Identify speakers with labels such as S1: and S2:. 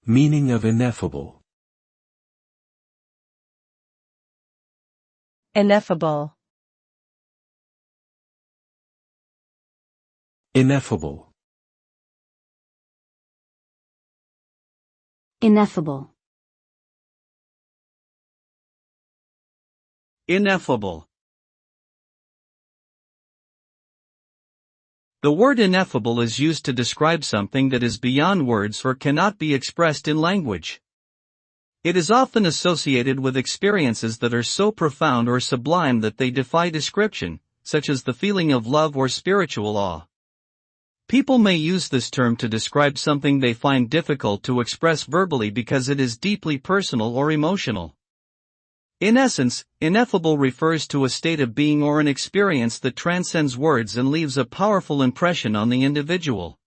S1: Meaning of ineffable.
S2: Ineffable.
S1: Ineffable.
S3: Ineffable.
S4: Ineffable. The word ineffable is used to describe something that is beyond words or cannot be expressed in language. It is often associated with experiences that are so profound or sublime that they defy description, such as the feeling of love or spiritual awe. People may use this term to describe something they find difficult to express verbally because it is deeply personal or emotional. In essence, ineffable refers to a state of being or an experience that transcends words and leaves a powerful impression on the individual.